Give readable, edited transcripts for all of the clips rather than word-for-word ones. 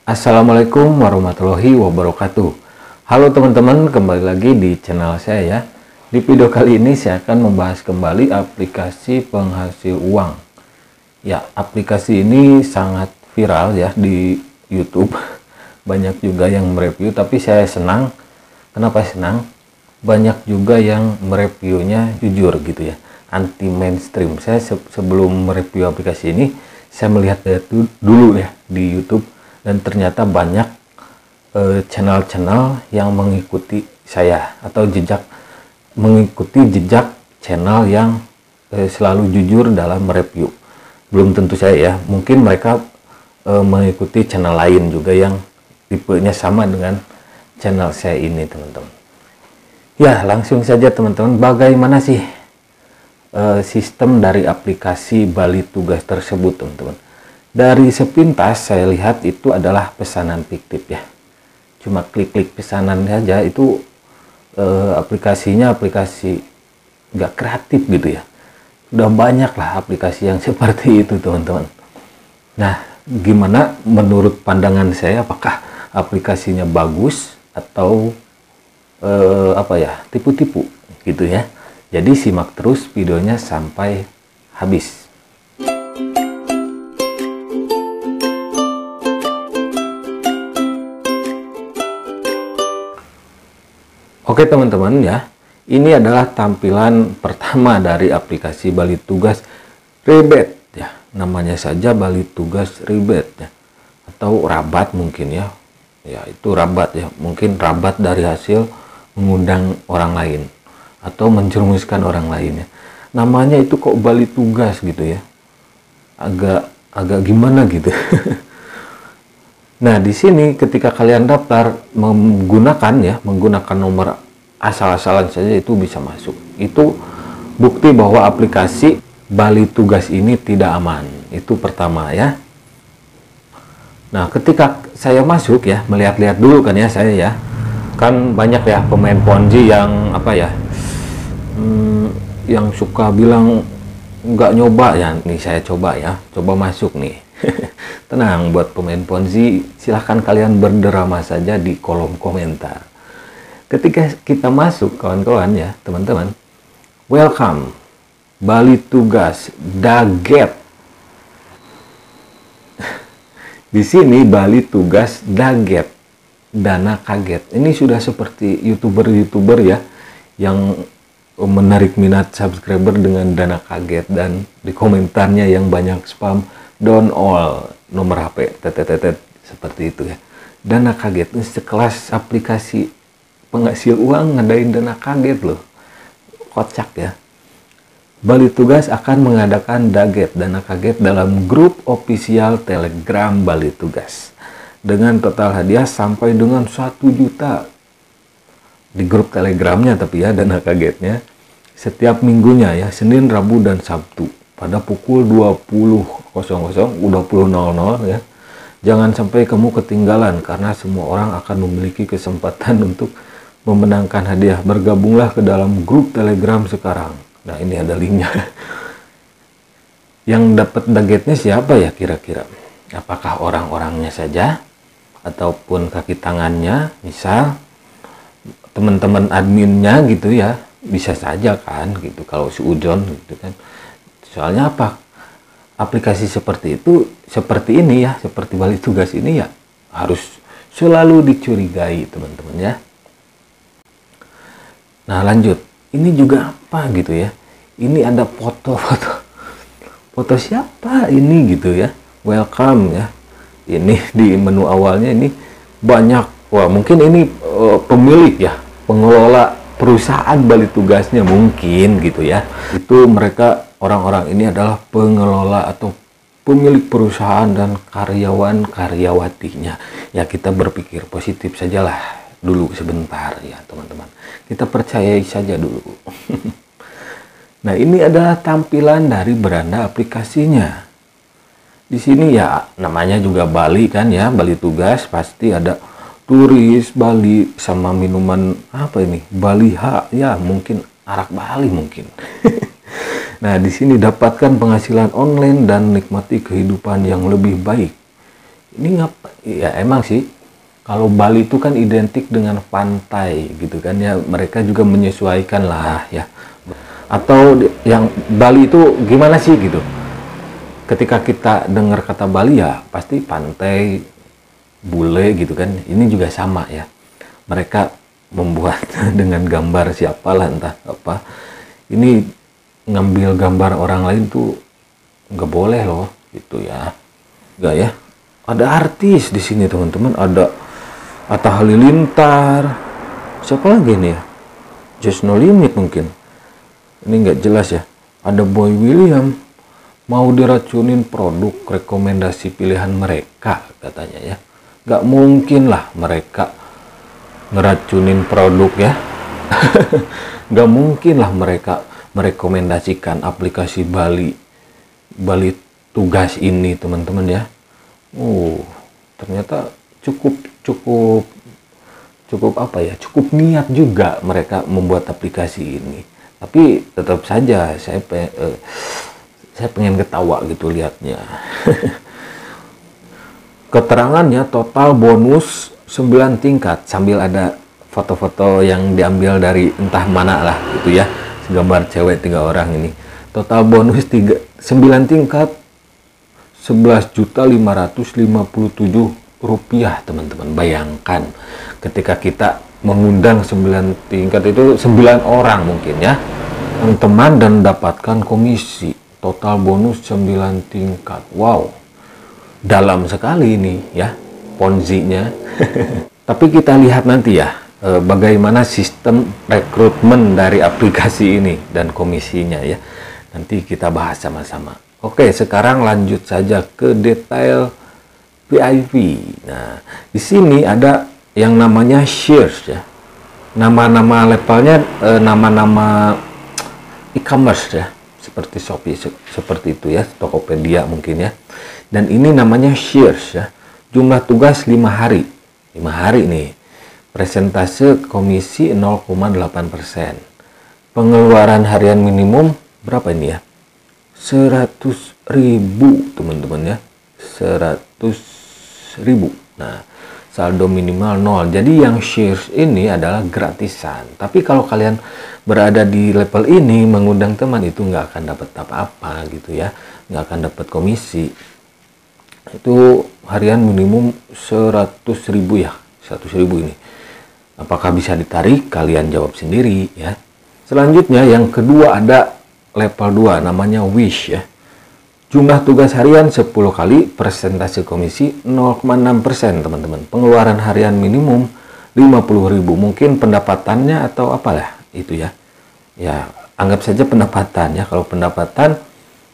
Assalamualaikum warahmatullahi wabarakatuh. Halo teman-teman, kembali lagi di channel saya ya. Di video kali ini saya akan membahas kembali aplikasi penghasil uang. Ya, aplikasi ini sangat viral ya di YouTube. Banyak juga yang mereview, tapi saya senang. Kenapa senang? Banyak juga yang mereviewnya jujur gitu ya, anti mainstream. Saya sebelum mereview aplikasi ini, saya melihat dulu ya di YouTube. Dan ternyata banyak channel-channel yang mengikuti saya atau mengikuti jejak channel yang selalu jujur dalam mereview. Belum tentu saya ya, mungkin mereka mengikuti channel lain juga yang tipenya sama dengan channel saya ini, teman-teman. Ya, langsung saja teman-teman, bagaimana sih sistem dari aplikasi Bali Tugas tersebut, teman-teman? Dari sepintas saya lihat itu adalah pesanan fiktif ya. Cuma klik-klik pesanan saja itu aplikasinya aplikasi nggak kreatif gitu ya. Udah banyak lah aplikasi yang seperti itu, teman-teman. Nah, gimana menurut pandangan saya, apakah aplikasinya bagus atau tipu-tipu gitu ya. Jadi simak terus videonya sampai habis. Oke teman-teman ya, ini adalah tampilan pertama dari aplikasi Bali Tugas Rebate ya. Namanya saja Bali Tugas Rebate ya, atau rabat mungkin ya. Ya, itu rabat ya, mungkin rabat dari hasil mengundang orang lain atau menjerumuskan orang lain ya. Namanya itu kok Bali Tugas gitu ya. Agak gimana gitu. Nah, di sini ketika kalian daftar menggunakan nomor asal-asalan saja itu bisa masuk. Itu bukti bahwa aplikasi Bali Tugas ini tidak aman. Itu pertama ya. Nah, ketika saya masuk ya, melihat-lihat dulu kan ya saya ya. Kan banyak ya pemain Ponzi yang yang suka bilang nggak nyoba ya. Nih saya coba ya, coba masuk nih. Tenang, buat pemain Ponzi, silahkan kalian berdrama saja di kolom komentar. Ketika kita masuk, kawan-kawan ya, teman-teman, welcome, Bali Tugas, Daget. Di sini Bali Tugas, Daget, dana kaget. Ini sudah seperti YouTuber ya, yang menarik minat subscriber dengan dana kaget, dan di komentarnya yang banyak spam, down all nomor HP seperti itu ya. Dana kaget ini sekelas aplikasi penghasil uang ngadain dana kaget loh, kocak ya. Bali Tugas akan mengadakan Daget, dana kaget, dalam grup official Telegram Bali Tugas dengan total hadiah sampai dengan 1 juta di grup Telegramnya, tapi ya dana kagetnya setiap minggunya ya, Senin, Rabu, dan Sabtu pada pukul 20.00 ya. Jangan sampai kamu ketinggalan, karena semua orang akan memiliki kesempatan untuk memenangkan hadiah. Bergabunglah ke dalam grup Telegram sekarang. Nah, ini ada linknya. Yang dapat dagetnya siapa ya kira-kira? Apakah orang-orangnya saja ataupun kaki tangannya? Misal teman-teman adminnya gitu ya, bisa saja kan gitu, kalau suudzon gitu kan. Soalnya apa? Aplikasi seperti itu, seperti ini ya, seperti Bali Tugas ini ya, harus selalu dicurigai, teman-teman ya. Nah, lanjut. Ini juga apa gitu ya? Ini ada foto-foto. Foto siapa ini gitu ya? Welcome ya. Ini di menu awalnya ini banyak. Wah, mungkin ini pemilik ya, pengelola perusahaan Bali Tugasnya mungkin gitu ya. Itu mereka, orang-orang ini adalah pengelola atau pemilik perusahaan dan karyawan-karyawatinya. Ya, kita berpikir positif sajalah dulu sebentar ya, teman-teman. Kita percayai saja dulu. Nah, ini adalah tampilan dari beranda aplikasinya. Di sini ya namanya juga Bali kan ya, Bali Tugas, pasti ada turis Bali sama minuman apa ini? Baliha ya, mungkin arak Bali mungkin. Nah, di sini dapatkan penghasilan online dan nikmati kehidupan yang lebih baik. Ini ngapa? Ya emang sih, kalau Bali itu kan identik dengan pantai gitu kan ya, mereka juga menyesuaikan lah ya. Atau yang Bali itu gimana sih gitu? Ketika kita dengar kata Bali ya pasti pantai, bule gitu kan. Ini juga sama ya. Mereka membuat dengan gambar siapalah entah apa. Ini ngambil gambar orang lain tuh nggak boleh loh gitu ya. Nggak ya. Ada artis di sini teman-teman. Ada Atta Halilintar. Siapa lagi nih ya? Just No Limit mungkin. Ini nggak jelas ya. Ada Boy William. Mau diracunin produk rekomendasi pilihan mereka katanya ya. Nggak mungkin lah mereka ngeracunin produk ya. Nggak mungkin lah mereka merekomendasikan aplikasi Bali Tugas ini teman-teman ya. Ternyata cukup apa ya, cukup niat juga mereka membuat aplikasi ini. Tapi tetap saja saya pengen ketawa gitu lihatnya. Keterangannya total bonus 9 tingkat, sambil ada foto-foto yang diambil dari entah mana lah gitu ya, gambar cewek 3 orang ini. Total bonus 9 tingkat 11.557 rupiah teman-teman. Bayangkan ketika kita mengundang 9 tingkat itu 9 orang mungkin ya, teman-teman, dan dapatkan komisi. Total bonus 9 tingkat. Wow, dalam sekali ini ya ponzi-nya. Tapi kita lihat nanti ya bagaimana sistem rekrutmen dari aplikasi ini dan komisinya ya. Nanti kita bahas sama-sama. Oke, sekarang lanjut saja ke detail VIP. Nah, di sini ada yang namanya shares ya. Nama-nama levelnya nama-nama e-commerce ya. Seperti Shopee, seperti itu ya, Tokopedia mungkin ya. Dan ini namanya shares ya. Jumlah tugas 5 hari. 5 hari nih. Persentase komisi 0,8%. Pengeluaran harian minimum berapa ini ya? 100.000 teman-teman ya. 100.000. Nah, saldo minimal 0. Jadi yang shares ini adalah gratisan. Tapi kalau kalian berada di level ini, mengundang teman itu nggak akan dapat apa-apa gitu ya. Nggak akan dapat komisi. Itu harian minimum 100.000 ya. 100.000 ini. Apakah bisa ditarik? Kalian jawab sendiri ya. Selanjutnya yang kedua ada level 2 namanya Wish ya. Jumlah tugas harian 10 kali, persentase komisi 0,6% teman-teman. Pengeluaran harian minimum 50.000. Mungkin pendapatannya atau apalah itu ya. Ya, anggap saja pendapatan ya. Kalau pendapatan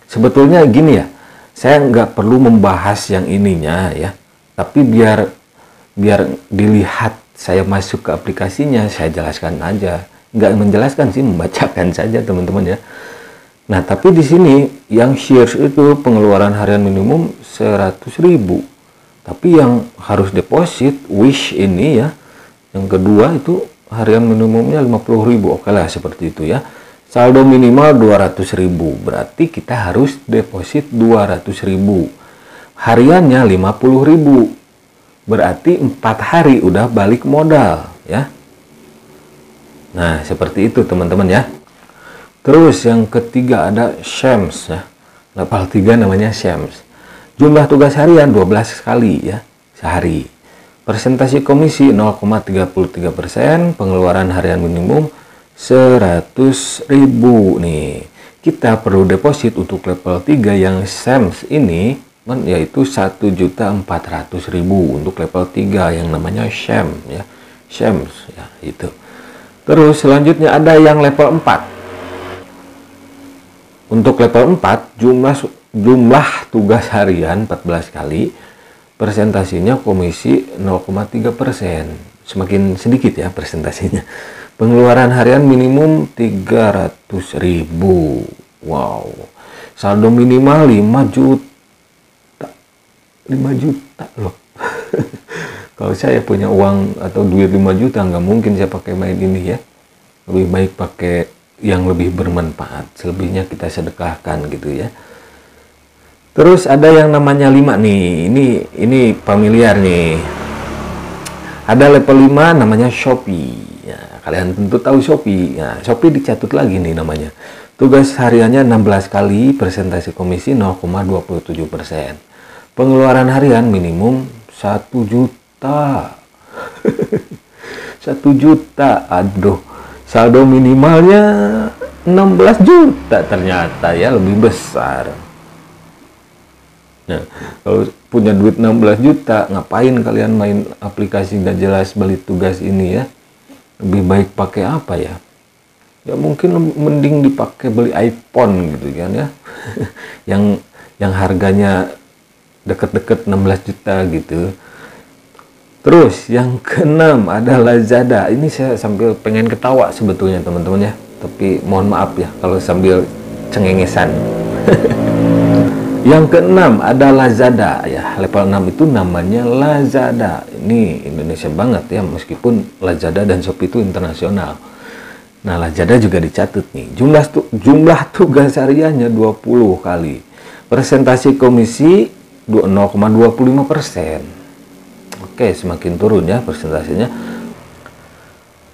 sebetulnya gini ya. Saya nggak perlu membahas yang ininya ya. Tapi biar dilihat saya masuk ke aplikasinya, saya jelaskan aja. Nggak menjelaskan sih, membacakan saja teman-teman ya. Nah, tapi di sini yang shares itu pengeluaran harian minimum 100.000. Tapi yang harus deposit Wish ini ya, yang kedua itu harian minimumnya 50.000. Oke lah seperti itu ya. Saldo minimal 200.000. Berarti kita harus deposit 200.000. Hariannya 50.000. Berarti 4 hari udah balik modal ya. Nah, seperti itu teman-teman ya. Terus yang ketiga ada Shams ya. Level 3 namanya Shams. Jumlah tugas harian 12 kali ya sehari. Persentase komisi 0,33%, pengeluaran harian minimum 100.000 nih. Kita perlu deposit untuk level 3 yang Shams ini yaitu 1.400.000 untuk level 3 yang namanya Shams ya. Shams ya itu. Terus selanjutnya ada yang level 4. Untuk level 4, jumlah tugas harian 14 kali, persentasenya komisi 0,3%. Semakin sedikit ya persentasenya. Pengeluaran harian minimum 300.000. Wow. Saldo minimal 5 juta. 5 juta loh. Kalau saya punya uang atau duit 5 juta, nggak mungkin saya pakai main ini ya. Lebih baik pakai yang lebih bermanfaat, selebihnya kita sedekahkan gitu ya. Terus ada yang namanya 5 nih. Ini familiar nih. Ada level 5 namanya Shopee. Ya, kalian tentu tahu Shopee. Ya, Shopee dicatut lagi nih namanya. Tugas hariannya 16 kali, persentase komisi 0,27%. Pengeluaran harian minimum 1 juta. 1 juta. Aduh. Saldo minimalnya 16 juta ternyata ya, lebih besar. Nah, kalau punya duit 16 juta, ngapain kalian main aplikasi nggak jelas beli tugas ini ya? Lebih baik pakai apa ya? Ya mungkin mending dipakai beli iPhone gitu kan ya. yang harganya deket-deket 16 juta gitu. Terus yang keenam ada Lazada. Ini saya sambil pengen ketawa sebetulnya teman-teman ya. Tapi mohon maaf ya kalau sambil cengengesan. Yang keenam ada Lazada ya, level 6 itu namanya Lazada. Ini Indonesia banget ya, meskipun Lazada dan Shopee itu internasional. Nah, Lazada juga dicatat nih. Jumlah tugas hariannya 20 kali. Persentase komisi 0,25%. Oke, semakin turun ya persentasenya.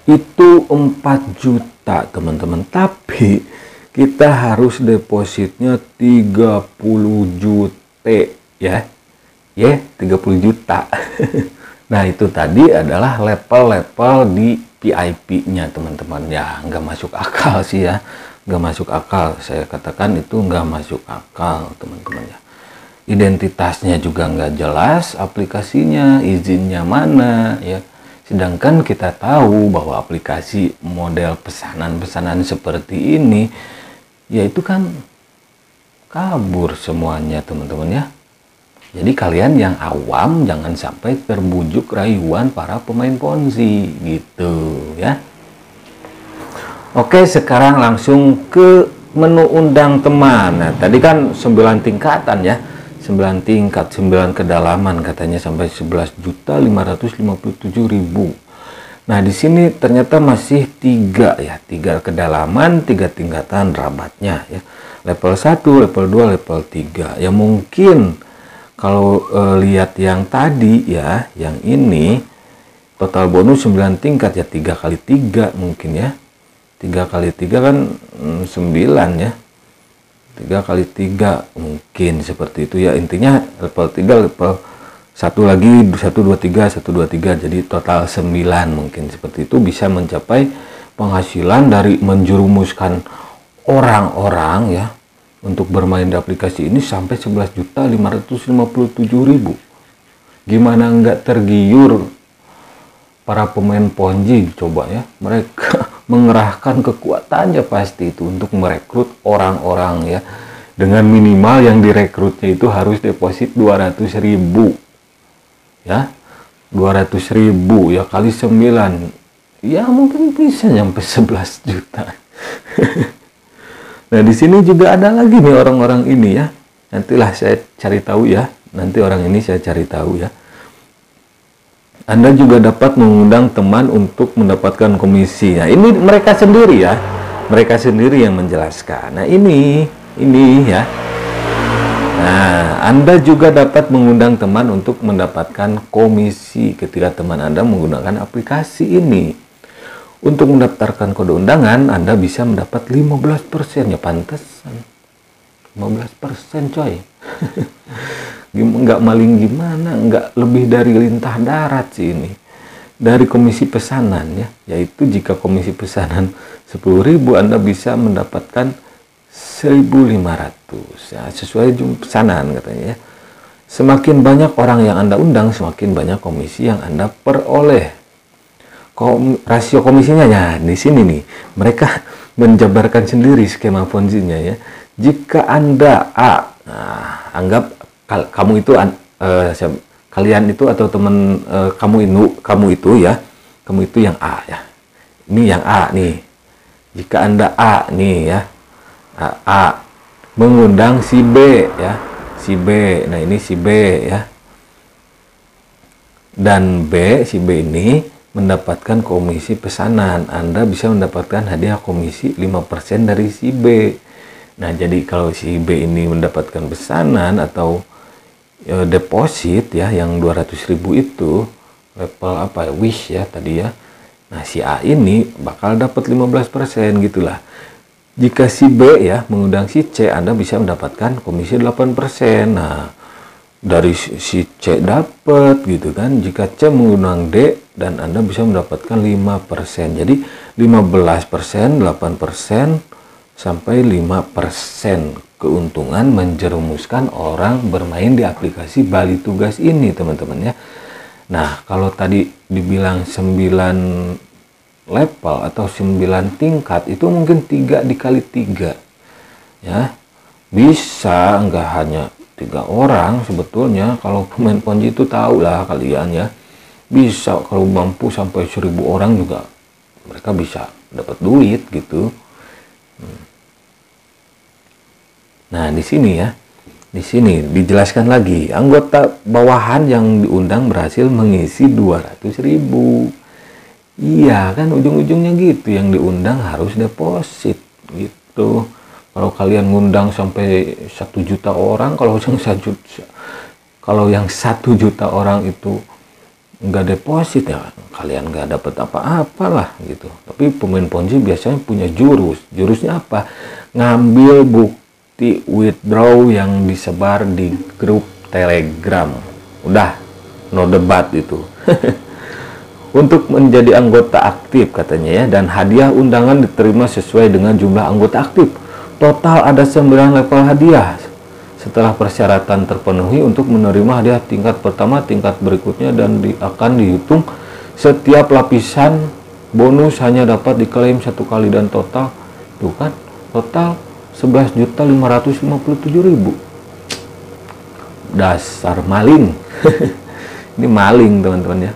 Itu 4 juta, teman-teman. Tapi kita harus depositnya 30 juta ya. 30 juta. Nah, itu tadi adalah level-level di VIP-nya, teman-teman. Ya, nggak masuk akal sih ya. Nggak masuk akal. Saya katakan itu nggak masuk akal, teman-teman ya. Identitasnya juga nggak jelas, aplikasinya, izinnya mana ya. Sedangkan kita tahu bahwa aplikasi model pesanan-pesanan seperti ini, ya itu kan kabur semuanya, teman-teman ya. Jadi kalian yang awam jangan sampai terbujuk rayuan para pemain ponzi gitu ya. Oke, sekarang langsung ke menu undang teman. Nah, tadi kan 9 tingkatan ya. 9 tingkat, 9 kedalaman katanya sampai 11.557.000. Nah, di sini ternyata masih 3 ya, 3 kedalaman, 3 tingkatan rabatnya ya. Level 1, level 2, level 3. Ya mungkin kalau lihat yang tadi ya, yang ini total bonus 9 tingkat ya, 3 kali 3 mungkin ya. 3 kali 3 kan 9 ya. 3 kali 3 mungkin seperti itu ya. Intinya level 3, level 1 lagi 1 2 3 1 2 3, jadi total 9 mungkin seperti itu, bisa mencapai penghasilan dari menjerumuskan orang-orang ya untuk bermain di aplikasi ini sampai 11.557.000. Gimana nggak tergiur para pemain ponzi coba ya. Mereka mengerahkan kekuatannya pasti itu untuk merekrut orang-orang ya, dengan minimal yang direkrutnya itu harus deposit 200.000 ya. 200.000 ya kali 9 ya mungkin bisa nyampe 11 juta. Nah, di sini juga ada lagi nih orang-orang ini ya. Nantilah saya cari tahu ya. Nanti orang ini saya cari tahu ya. Anda juga dapat mengundang teman untuk mendapatkan komisi. Nah, ini mereka sendiri ya. Mereka sendiri yang menjelaskan. Nah, ini ya. Nah, Anda juga dapat mengundang teman untuk mendapatkan komisi ketika teman Anda menggunakan aplikasi ini. Untuk mendaftarkan kode undangan, Anda bisa mendapat 15%. Ya pantesan. 15% coy. Nggak maling gimana, nggak lebih dari lintah darat sih ini. Dari komisi pesanan ya, yaitu jika komisi pesanan 10.000, Anda bisa mendapatkan 1.500 ya, sesuai jumlah pesanan katanya ya. Semakin banyak orang yang Anda undang, semakin banyak komisi yang Anda peroleh. Rasio komisinya ya di sini nih, mereka menjabarkan sendiri skema ponzi-nya ya. Jika Anda A, nah, anggap kamu itu kalian itu atau teman kamu itu ya, kamu itu yang A ya. Ini yang A nih. Jika Anda A nih ya, A mengundang si B ya, si B. Nah, ini si B ya. Dan B, si B ini mendapatkan komisi pesanan. Anda bisa mendapatkan hadiah komisi 5% dari si B. Nah, jadi kalau si B ini mendapatkan pesanan atau deposit ya yang 200.000 itu level apa ya, wish ya tadi ya. Nah, si A ini bakal dapat 15% gitulah. Jika si B ya mengundang si C, Anda bisa mendapatkan komisi 8%. Nah, dari si C dapat gitu kan. Jika C mengundang D dan Anda bisa mendapatkan 5%. Jadi 15%, 8% sampai 5% keuntungan menjerumuskan orang bermain di aplikasi Bali Tugas ini, teman-teman ya. Nah, kalau tadi dibilang 9 level atau 9 tingkat, itu mungkin 3 dikali 3 ya. Bisa nggak hanya 3 orang sebetulnya. Kalau pemain ponzi itu tahu lah kalian ya. Bisa kalau mampu sampai 1.000 orang juga mereka bisa dapat duit gitu. Nah, di sini ya. Di sini dijelaskan lagi, anggota bawahan yang diundang berhasil mengisi 200.000. Iya, kan ujung-ujungnya gitu, yang diundang harus deposit gitu. Kalau kalian ngundang sampai 1 juta orang, kalau yang 1 juta orang itu nggak deposit ya kalian nggak dapat apa-apa lah gitu. Tapi pemain ponzi biasanya punya jurusnya apa? Ngambil bukti withdraw yang disebar di grup Telegram. Udah, no debat itu. Untuk menjadi anggota aktif katanya ya, dan hadiah undangan diterima sesuai dengan jumlah anggota aktif. Total ada 9 level hadiah. Setelah persyaratan terpenuhi untuk menerima hadiah tingkat pertama, tingkat berikutnya, dan akan dihitung setiap lapisan bonus hanya dapat diklaim 1 kali, dan total tuh kan total 11.557.000. Dasar maling. Ini maling, teman-teman ya.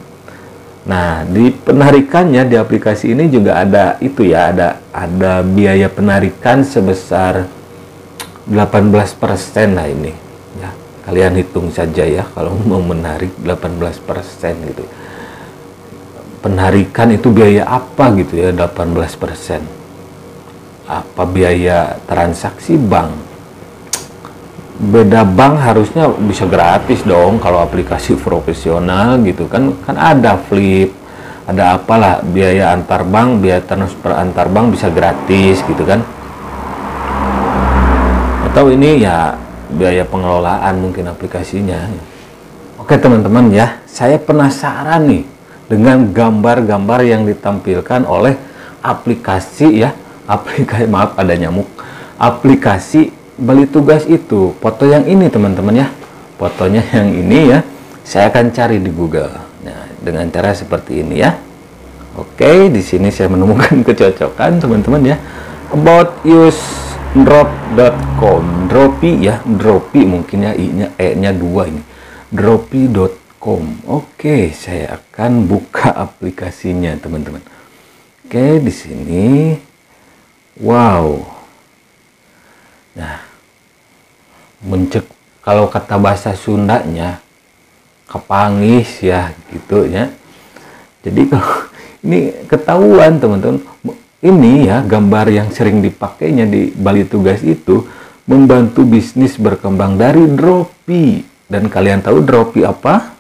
Nah, di penarikannya di aplikasi ini juga ada itu ya, ada biaya penarikan sebesar 18% lah ini ya. Kalian hitung saja ya kalau mau menarik 18% gitu. Penarikan itu biaya apa gitu ya, 18%. Apa biaya transaksi bank? Beda bank harusnya bisa gratis dong kalau aplikasi profesional gitu kan ada Flip, ada apalah biaya antar bank, biaya transfer antar bank bisa gratis gitu kan. Atau ini ya biaya pengelolaan mungkin aplikasinya. Oke teman-teman ya, saya penasaran nih dengan gambar-gambar yang ditampilkan oleh aplikasi ya, maaf ada nyamuk, aplikasi Bali Tugas itu. Foto yang ini teman-teman ya, fotonya yang ini ya, saya akan cari di Google. Nah, dengan cara seperti ini ya. Oke, di sini saya menemukan kecocokan teman-teman ya. About use drop.com, Dropi ya, Dropi mungkin ya, E-nya 2 ini, dropi.com. Oke, saya akan buka aplikasinya teman-teman. Oke, di sini, wow. Nah, kalau kata bahasa Sundanya, kepangis ya gitu ya. Jadi kalau ini ketahuan teman-teman. Ini ya gambar yang sering dipakainya di Bali Tugas itu membantu bisnis berkembang dari Dropi. Dan kalian tahu Dropi apa?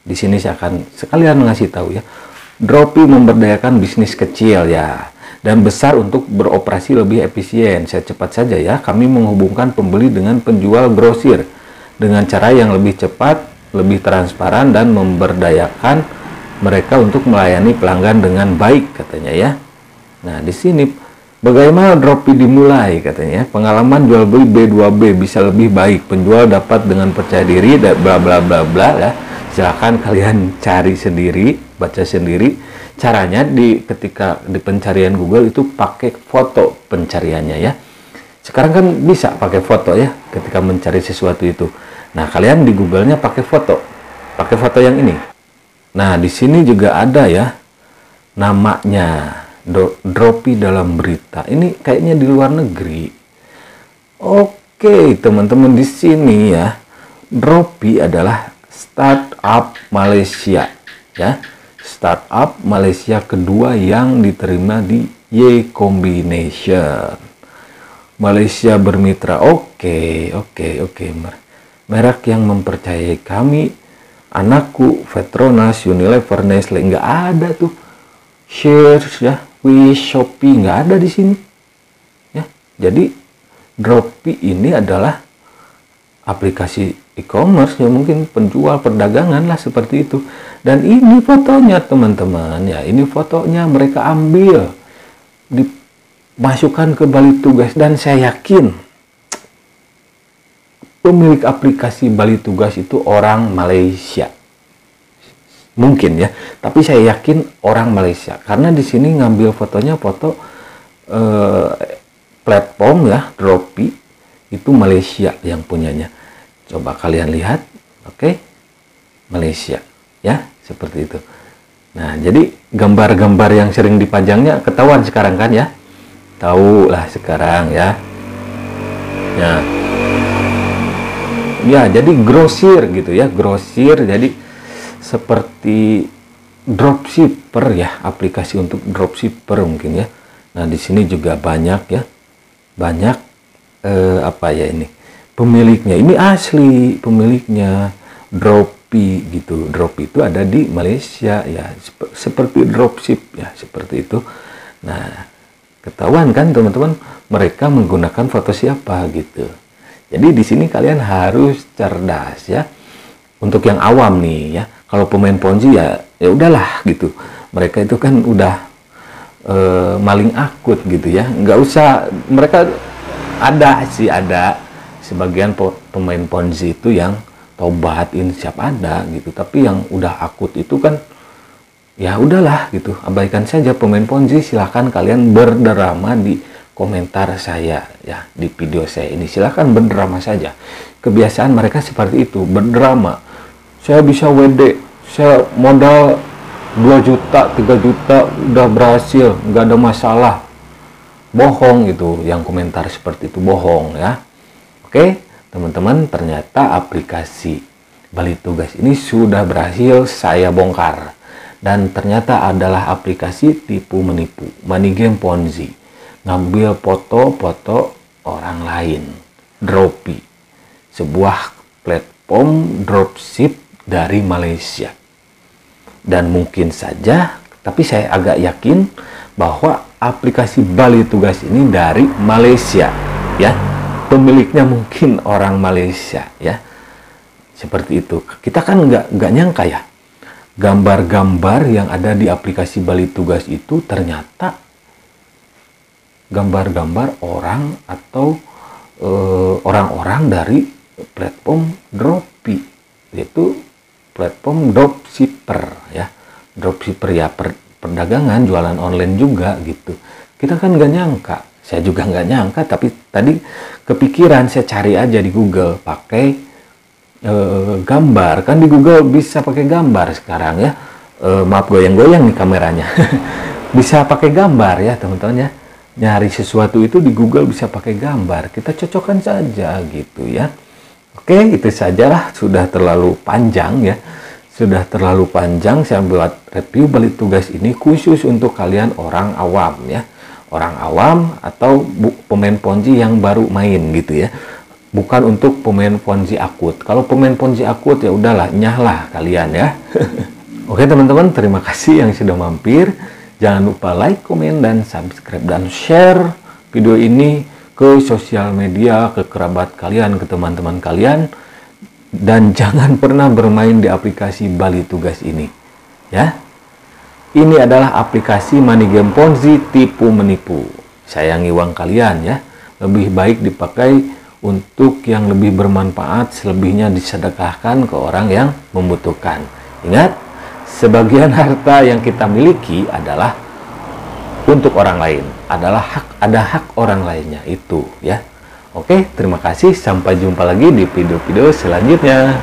Di sini saya akan sekalian ngasih tahu ya. Dropi memberdayakan bisnis kecil ya dan besar untuk beroperasi lebih efisien. Saya cepat saja ya. Kami menghubungkan pembeli dengan penjual grosir dengan cara yang lebih cepat, lebih transparan, dan memberdayakan mereka untuk melayani pelanggan dengan baik katanya ya. Nah, di sini bagaimana Dropi dimulai katanya. Pengalaman jual beli B2B bisa lebih baik. Penjual dapat dengan percaya diri dan bla bla bla bla ya. Silahkan kalian cari sendiri, baca sendiri. Caranya ketika di pencarian Google itu pakai foto pencariannya ya. Sekarang kan bisa pakai foto ya ketika mencari sesuatu itu. Nah, kalian di Google-nya pakai foto yang ini. Nah, di sini juga ada ya namanya. Dropi dalam berita. Ini kayaknya di luar negeri. Oke, teman-teman, di sini ya. Dropi adalah startup Malaysia ya. Startup Malaysia kedua yang diterima di Y Combination. Malaysia bermitra. Oke. Merek yang mempercayai kami, anakku, Petronas, Unilever, Nestle, nggak ada tuh. Shares ya, Wish, Shopee, nggak ada di sini. Ya, jadi Dropi ini adalah aplikasi e-commerce yang mungkin penjual perdagangan lah seperti itu. Dan ini fotonya teman-teman ya, ini fotonya mereka ambil, dimasukkan ke Bali Tugas, dan saya yakin pemilik aplikasi Bali Tugas itu orang Malaysia. Mungkin ya, tapi saya yakin orang Malaysia karena di sini ngambil fotonya foto platform ya, Dropi itu Malaysia yang punyanya. Coba kalian lihat, oke, Malaysia ya, seperti itu. Nah, jadi gambar-gambar yang sering dipajangnya ketahuan sekarang kan ya, tahu lah sekarang ya. Ya, jadi grosir gitu ya, grosir, jadi seperti dropshipper ya, aplikasi untuk dropshipper mungkin ya. Nah, di sini juga banyak ya. Banyak apa ya ini pemiliknya, ini asli pemiliknya Dropi gitu. Dropi itu ada di Malaysia ya, seperti dropship ya, seperti itu. Nah, ketahuan kan teman-teman, mereka menggunakan foto siapa gitu. Jadi di sini kalian harus cerdas ya, untuk yang awam nih ya. Kalau pemain Ponzi ya udahlah gitu, mereka itu kan udah maling akut gitu ya, nggak usah. Mereka ada sebagian pemain Ponzi itu yang tobat, insyaf ada gitu, tapi yang udah akut itu kan ya udahlah gitu, abaikan saja pemain Ponzi. Silahkan kalian berdrama di komentar saya ya, di video saya ini silahkan berdrama saja. Kebiasaan mereka seperti itu, berdrama. Saya bisa WD, saya modal 2 juta, 3 juta, udah berhasil, nggak ada masalah. Bohong itu, yang komentar seperti itu bohong ya. Oke, teman-teman, ternyata aplikasi Bali Tugas ini sudah berhasil saya bongkar. Dan ternyata adalah aplikasi tipu menipu, money game Ponzi. Ngambil foto-foto orang lain. Dropi, sebuah platform dropship dari Malaysia. Dan mungkin saja, tapi saya agak yakin bahwa aplikasi Bali Tugas ini dari Malaysia ya, pemiliknya mungkin orang Malaysia ya, seperti itu. Kita kan nggak nyangka ya, gambar-gambar yang ada di aplikasi Bali Tugas itu ternyata gambar-gambar orang atau orang-orang dari platform Dropi, yaitu platform dropshipper ya, dropshipper ya, perdagangan, jualan online juga gitu. Kita kan nggak nyangka, saya juga nggak nyangka, tapi tadi kepikiran saya cari aja di Google pakai gambar, kan di Google bisa pakai gambar sekarang ya. Maaf goyang-goyang nih kameranya. Bisa pakai gambar ya teman-teman ya, nyari sesuatu itu di Google bisa pakai gambar, kita cocokkan saja gitu ya. Oke, itu sajalah, sudah terlalu panjang ya. Sudah terlalu panjang saya buat review Bali Tugas ini khusus untuk kalian orang awam ya. Orang awam atau pemain Ponzi yang baru main gitu ya. Bukan untuk pemain Ponzi akut. Kalau pemain Ponzi akut ya udahlah, nyahlah kalian ya. Oke teman-teman, terima kasih yang sudah mampir. Jangan lupa like, komen, dan subscribe, dan share video ini ke sosial media, ke kerabat kalian, ke teman-teman kalian, dan jangan pernah bermain di aplikasi Bali Tugas ini ya. Ini adalah aplikasi money game Ponzi tipu menipu. Sayangi uang kalian ya, lebih baik dipakai untuk yang lebih bermanfaat, selebihnya disedekahkan ke orang yang membutuhkan. Ingat, sebagian harta yang kita miliki adalah untuk orang lain, ada hak orang lainnya itu ya. Oke, terima kasih, sampai jumpa lagi di video-video selanjutnya.